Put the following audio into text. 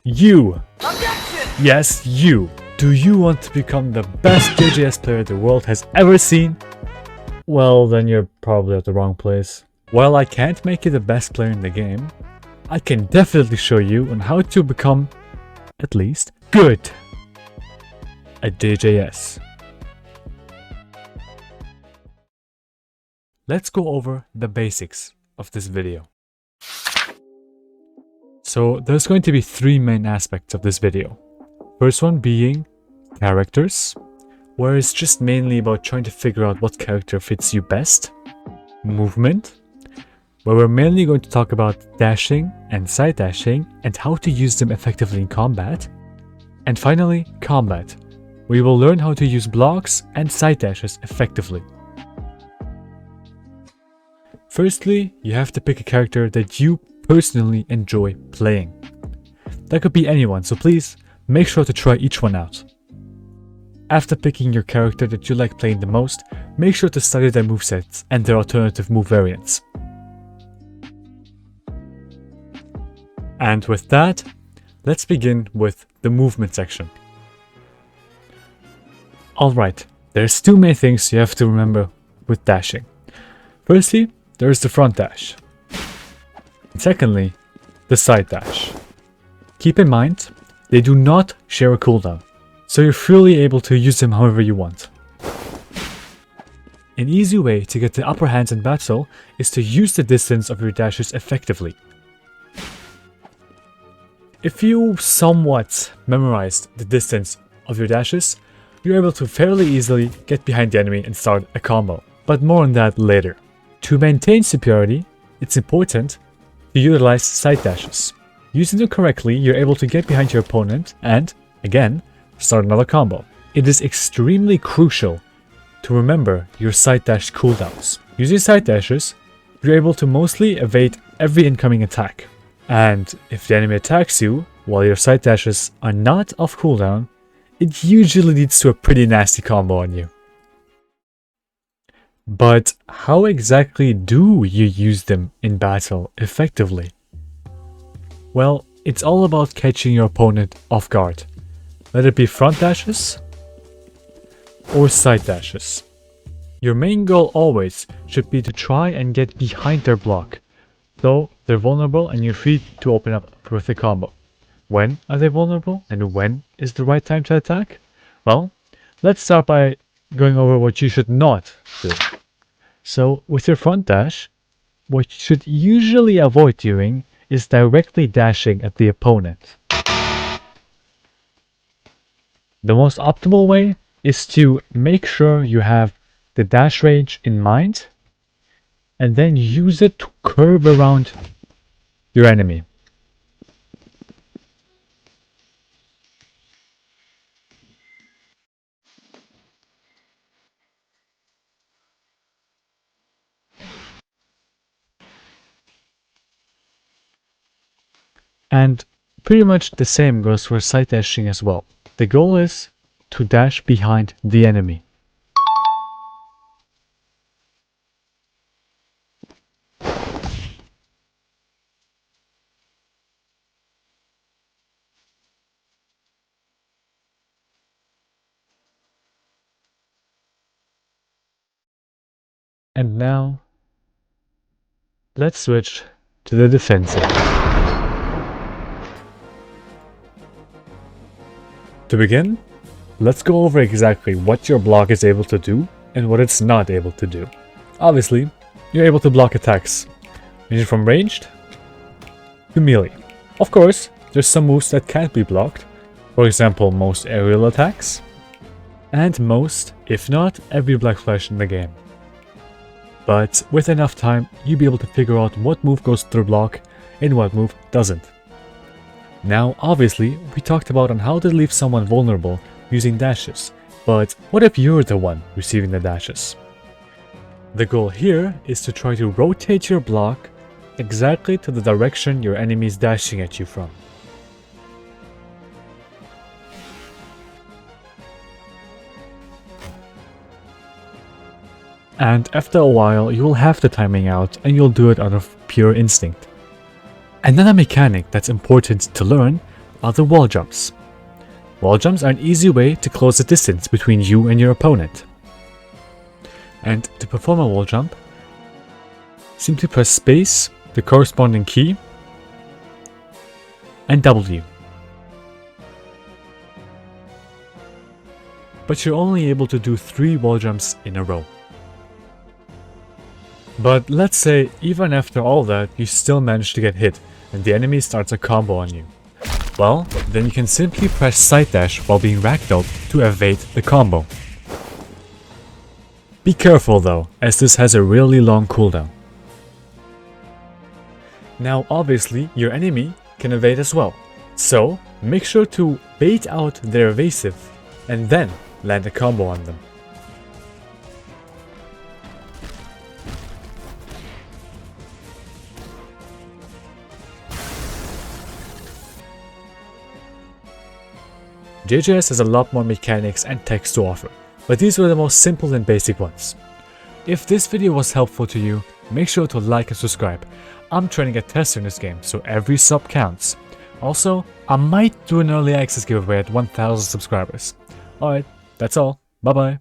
You! Yes, you! Do you want to become the best JJS player the world has ever seen? Well, then you're probably at the wrong place. While I can't make you the best player in the game, I can definitely show you on how to become, at least, good at JJS. Let's go over the basics of this video. So there's going to be three main aspects of this video. First one being characters, where it's just mainly about trying to figure out what character fits you best. Movement, where we're mainly going to talk about dashing and side dashing and how to use them effectively in combat. And finally, combat, where you will learn how to use blocks and side dashes effectively. Firstly, you have to pick a character that you personally enjoy playing. That could be anyone, so please make sure to try each one out. After picking your character that you like playing the most, make sure to study their movesets and their alternative move variants. And with that, let's begin with the movement section. Alright, there's two main things you have to remember with dashing. Firstly, there's the front dash. Secondly, the side dash. Keep in mind, they do not share a cooldown, so you're freely able to use them however you want. An easy way to get the upper hand in battle is to use the distance of your dashes effectively. If you somewhat memorized the distance of your dashes, you're able to fairly easily get behind the enemy and start a combo, but more on that later. To maintain superiority, it's important to utilize side dashes. Using them correctly, you're able to get behind your opponent and, again, start another combo. It is extremely crucial to remember your side dash cooldowns. Using side dashes, you're able to mostly evade every incoming attack. And if the enemy attacks you while your side dashes are not off cooldown, it usually leads to a pretty nasty combo on you. But how exactly do you use them in battle effectively? Well, it's all about catching your opponent off guard. Let it be front dashes or side dashes. Your main goal always should be to try and get behind their block, so they're vulnerable and you're free to open up with a combo. When are they vulnerable and when is the right time to attack? Well, let's start by going over what you should not do. So with your front dash, what you should usually avoid doing is directly dashing at the opponent. The most optimal way is to make sure you have the dash range in mind and then use it to curve around your enemy. And pretty much the same goes for side dashing as well. The goal is to dash behind the enemy. And now, let's switch to the defensive. To begin, let's go over exactly what your block is able to do and what it's not able to do. Obviously, you're able to block attacks, ranging from ranged to melee. Of course, there's some moves that can't be blocked, for example most aerial attacks, and most, if not every black flash in the game. But with enough time, you'll be able to figure out what move goes through block and what move doesn't. Now, obviously, we talked about on how to leave someone vulnerable using dashes, but what if you're the one receiving the dashes? The goal here is to try to rotate your block exactly to the direction your enemy is dashing at you from. And after a while, you will have the timing out and you'll do it out of pure instinct. Another mechanic that's important to learn are the wall jumps. Wall jumps are an easy way to close the distance between you and your opponent. And to perform a wall jump, simply press space, the corresponding key, and W. But you're only able to do 3 wall jumps in a row. But let's say even after all that you still manage to get hit and the enemy starts a combo on you. Well, then you can simply press side dash while being ragdolled to evade the combo. Be careful though, as this has a really long cooldown. Now obviously your enemy can evade as well, so make sure to bait out their evasive and then land a combo on them. JJS has a lot more mechanics and text to offer, but these were the most simple and basic ones. If this video was helpful to you, make sure to like and subscribe. I'm training a tester in this game, so every sub counts. Also, I might do an early access giveaway at 1000 subscribers. Alright, that's all. Bye bye.